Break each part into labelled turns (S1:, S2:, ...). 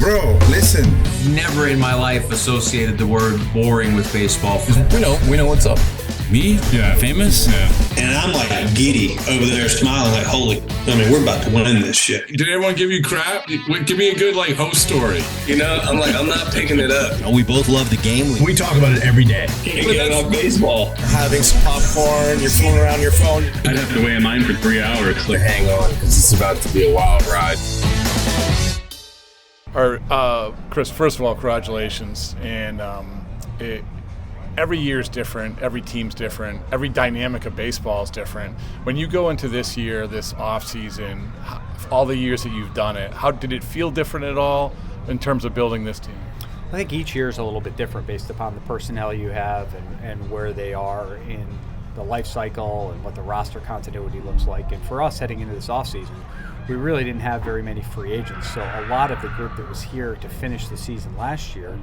S1: Bro, listen.
S2: Never in my life associated the word boring with baseball.
S3: We know what's up.
S4: Me? Yeah. Famous? Yeah.
S5: And I'm like giddy over there smiling like, we're about to win this shit.
S4: Did everyone give you crap? Give me a good host story.
S3: I'm not picking it up.
S6: We both love the game.
S7: We talk about it every day.
S3: Can't get enough baseball.
S7: Having some popcorn, you're fooling around your phone.
S8: I'd have to wait in line for 3 hours.
S3: Hang on, because it's about to be a wild ride.
S9: Chris, first of all, congratulations. And every year is different. Every team's different. Every dynamic of baseball is different. When you go into this year, this off season, all the years that you've done it, how did it feel different at all in terms of building this team?
S10: I think each year is a little bit different based upon the personnel you have and where they are in the life cycle and what the roster continuity looks like. And for us heading into this offseason, we really didn't have very many free agents. So a lot of the group that was here to finish the season last year,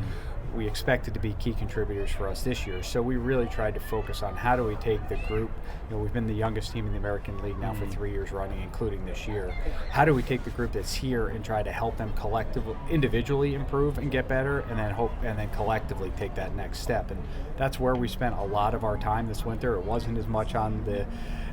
S10: we expected to be key contributors for us this year. So we really tried to focus on how do we take the group, we've been the youngest team in the American League now for 3 years running, including this year. How do we take the group that's here and try to help them collectively, individually improve and get better, and then collectively take that next step? And that's where we spent a lot of our time this winter. It wasn't as much on the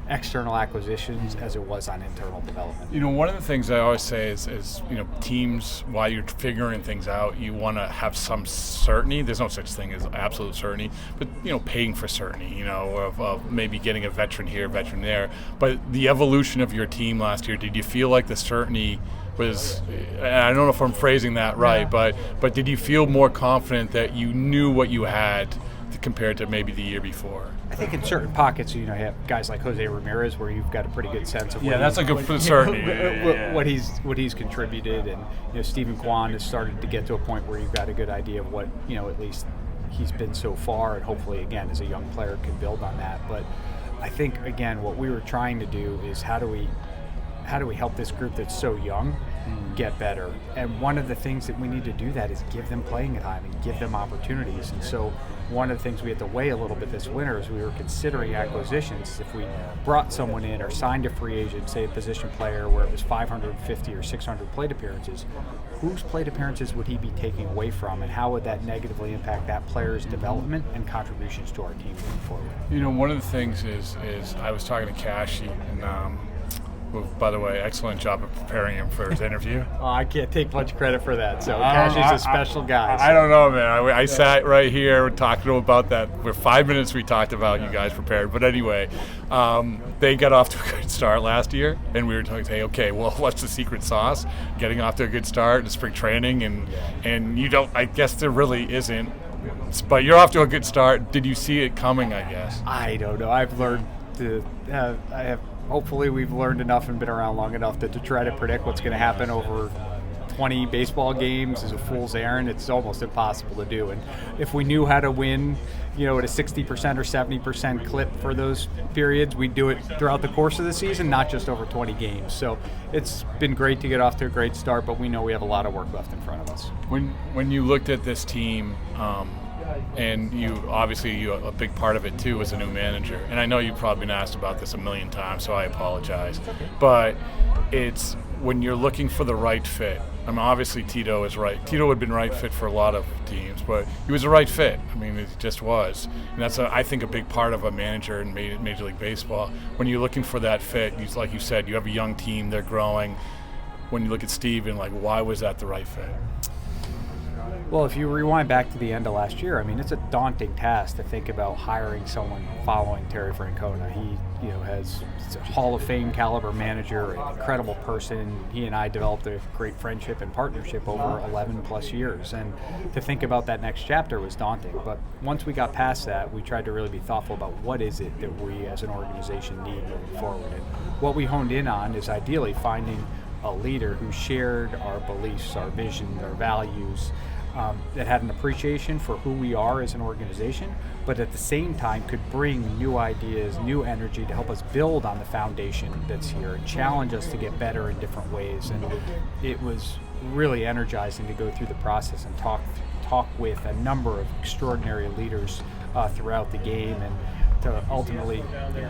S10: external acquisitions as it was on internal development.
S9: One of the things I always say is teams, while you're figuring things out, you want to have some certainty. There's no such thing as absolute certainty, but paying for certainty, of maybe getting a veteran here, a veteran there. But the evolution of your team last year, did you feel like the certainty was, I don't know if I'm phrasing that right, but did you feel more confident that you knew what you had compared to maybe the year before?
S10: I think in certain pockets, you have guys like Jose Ramirez where you've got a pretty good sense of what he's contributed, and Stephen Kwan has started to get to a point where you've got a good idea of what at least he's been so far, and hopefully again as a young player can build on that. But I think again what we were trying to do is how do we help this group that's so young get better? And one of the things that we need to do that is give them playing time and give them opportunities. And so one of the things we had to weigh a little bit this winter is we were considering acquisitions. If we brought someone in or signed a free agent, say a position player where it was 550 or 600 plate appearances, whose plate appearances would he be taking away from, and how would that negatively impact that player's development and contributions to our team moving forward?
S9: One of the things is I was talking to Cashy, and by the way, excellent job of preparing him for his interview.
S10: I can't take much credit for that. So Cashy's a special guy. So.
S9: I don't know, man. I sat right here talking to him about that. For 5 minutes we talked about you guys prepared. But anyway, they got off to a good start last year, and we were talking, okay, well, what's the secret sauce? Getting off to a good start in spring training, and you don't. I guess there really isn't. But you're off to a good start. Did you see it coming? I guess.
S10: I don't know. I've learned to. Hopefully we've learned enough and been around long enough that to try to predict what's going to happen over 20 baseball games is a fool's errand. It's almost impossible to do. And if we knew how to win, at a 60% or 70% clip for those periods, we'd do it throughout the course of the season, not just over 20 games. So it's been great to get off to a great start, but we know we have a lot of work left in front of us.
S9: When you looked at this team, and a big part of it too was a new manager. And I know you've probably been asked about this a million times, so I apologize. But it's when you're looking for the right fit. I mean, obviously Tito is right. Tito would have been right fit for a lot of teams, but he was the right fit. I mean, it just was. And that's, I think, a big part of a manager in Major League Baseball. When you're looking for that fit, like you said, you have a young team, they're growing. When you look at Stephen, why was that the right fit?
S10: Well, if you rewind back to the end of last year, I mean, it's a daunting task to think about hiring someone following Terry Francona. He, has a Hall of Fame caliber manager, an incredible person. He and I developed a great friendship and partnership over 11 plus years. And to think about that next chapter was daunting. But once we got past that, we tried to really be thoughtful about what is it that we as an organization need moving forward. And what we honed in on is ideally finding a leader who shared our beliefs, our vision, our values, that had an appreciation for who we are as an organization, but at the same time could bring new ideas, new energy to help us build on the foundation that's here and challenge us to get better in different ways. And it was really energizing to go through the process and talk with a number of extraordinary leaders throughout the game. And to ultimately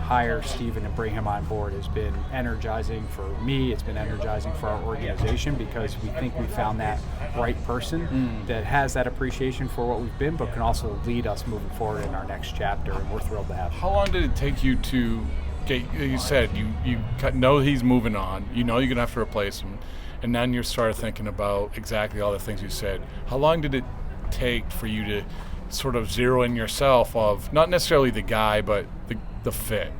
S10: hire Stephen and bring him on board has been energizing for me. It's been energizing for our organization because we think we found that right person that has that appreciation for what we've been, but can also lead us moving forward in our next chapter, and we're thrilled to have him.
S9: How long did it take you to get, you said you know he's moving on, you know you're going to have to replace him, and then you started thinking about exactly all the things you said. How long did it take for you to sort of zero in yourself of not necessarily the guy, but the fit?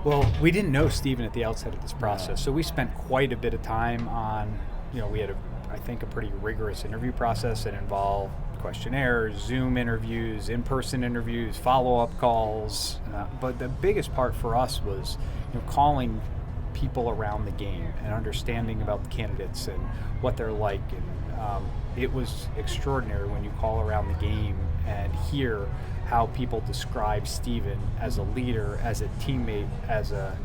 S10: Well, we didn't know Stephen at the outset of this process, so we spent quite a bit of time on, we had I think a pretty rigorous interview process that involved questionnaires, Zoom interviews, in-person interviews, follow-up calls. But the biggest part for us was calling people around the game and understanding about the candidates and what they're like. And it was extraordinary when you call around the game and hear how people describe Stephen as a leader, as a teammate, as a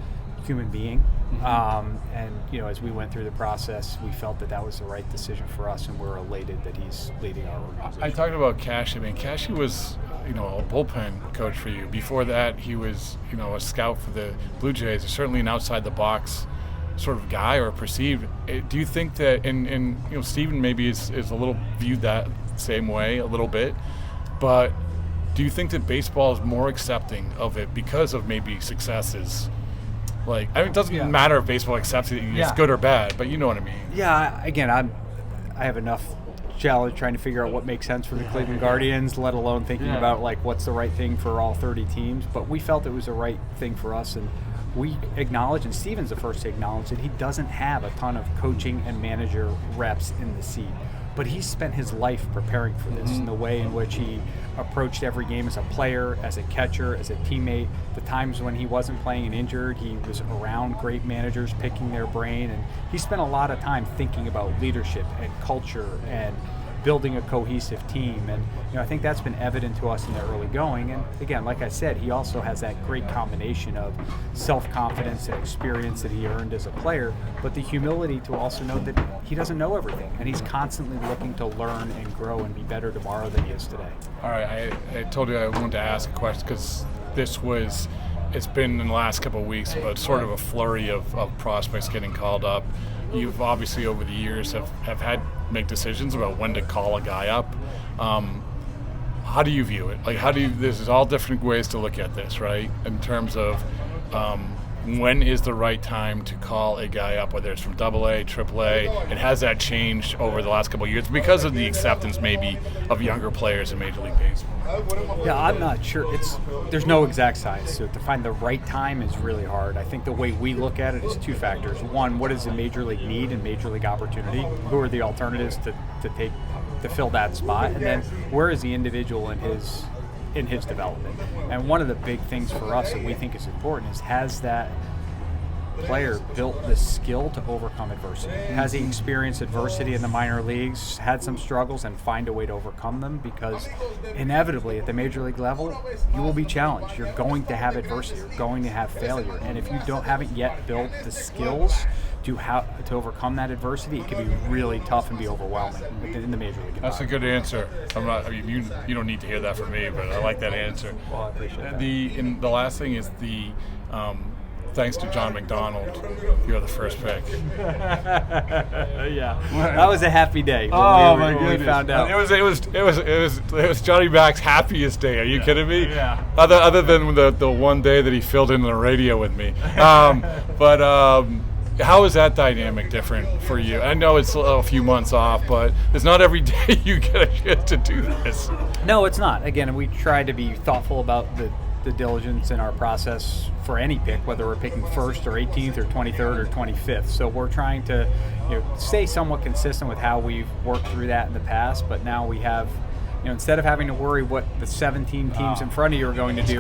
S10: human being. And as we went through the process, we felt that was the right decision for us, and we're elated that he's leading our organization.
S9: I talked about Cashy. I mean, Cashy was a bullpen coach for you. Before that, he was a scout for the Blue Jays, certainly an outside the box sort of guy, or perceived. Do you think that, and Stephen maybe is a little viewed that same way a little bit, but do you think that baseball is more accepting of it because of maybe successes? It doesn't matter if baseball accepts it, it's good or bad, but you know what I mean.
S10: Yeah, again, I have enough challenge trying to figure out what makes sense for the Cleveland Guardians, let alone thinking about what's the right thing for all 30 teams. But we felt it was the right thing for us, and we acknowledge, and Stephen's the first to acknowledge, that he doesn't have a ton of coaching and manager reps in the seat. But he spent his life preparing for this, and the way in which he approached every game as a player, as a catcher, as a teammate. The times when he wasn't playing and injured, he was around great managers, picking their brain, and he spent a lot of time thinking about leadership and culture and building a cohesive team. And I think that's been evident to us in the early going. And again, like I said, he also has that great combination of self-confidence and experience that he earned as a player, but the humility to also know that he doesn't know everything, and he's constantly looking to learn and grow and be better tomorrow than he is today. All
S9: right, I told you I wanted to ask a question because it's been in the last couple of weeks, but sort of a flurry of prospects getting called up. You've obviously over the years have had to make decisions about when to call a guy up. How do you view it? There's all different ways to look at this, right? In terms of when is the right time to call a guy up, whether it's from AA, AAA, and has that changed over the last couple of years because of the acceptance maybe of younger players in Major League Baseball?
S10: Yeah, I'm not sure. There's no exact science, so to find the right time is really hard. I think the way we look at it is two factors. One, what is the Major League need and Major League opportunity? Who are the alternatives to fill that spot? And then where is the individual in his development? And one of the big things for us that we think is important is, has that player built the skill to overcome adversity? Has he experienced adversity in the minor leagues, had some struggles, and find a way to overcome them? Because inevitably at the major league level, you will be challenged. You're going to have adversity. You're going to have failure. And if you haven't yet built the skills to overcome that adversity, it can be really tough and be overwhelming in the major league.
S9: That's a good answer. You don't need to hear that from me, but I like that answer.
S10: Well, I appreciate that.
S9: The last thing is thanks to John McDonald, you're the first pick.
S10: Yeah, that was a happy day.
S9: My goodness!
S10: We found out.
S9: It was Johnny Mac's happiest day. Are you kidding me?
S10: Yeah.
S9: Other than the one day that he filled in the radio with me, how is that dynamic different for you? I know it's a few months off, but it's not every day you get a chance to do this.
S10: No, it's not. Again, we try to be thoughtful about the diligence in our process for any pick, whether we're picking first or 18th or 23rd or 25th. So we're trying to stay somewhat consistent with how we've worked through that in the past, but now we have, instead of having to worry what the 17 teams in front of you are going to do,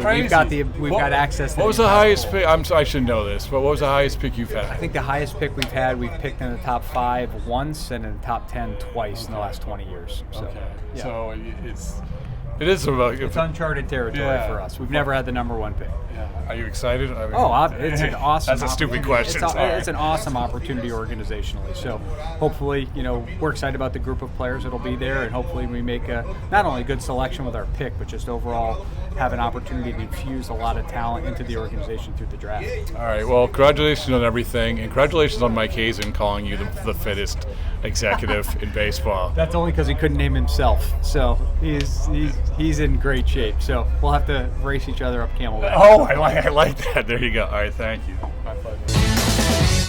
S10: we've got access to.
S9: What was the highest pick? I should know this, but what was the highest pick you've had?
S10: I think the highest pick we've picked in the top 5 once and in the top 10 twice in the last 20 years. So,
S9: okay.
S10: yeah.
S9: So it's It is about.
S10: It's uncharted territory for us. We've never had the number 1 pick.
S9: Yeah. Are you excited? I mean,
S10: It's an awesome.
S9: That's a stupid
S10: opportunity.
S9: question.
S10: It's an awesome opportunity organizationally. So hopefully, we're excited about the group of players that'll be there, and hopefully we make not only a good selection with our pick, but just overall have an opportunity to infuse a lot of talent into the organization through the draft.
S9: All right. Well, congratulations on everything, and congratulations on Mike Hazen calling you the fittest executive in baseball.
S10: That's only because he couldn't name himself. So he's in great shape. So we'll have to race each other up Camelback.
S9: Oh, I like that. There you go. All right. Thank you. My pleasure.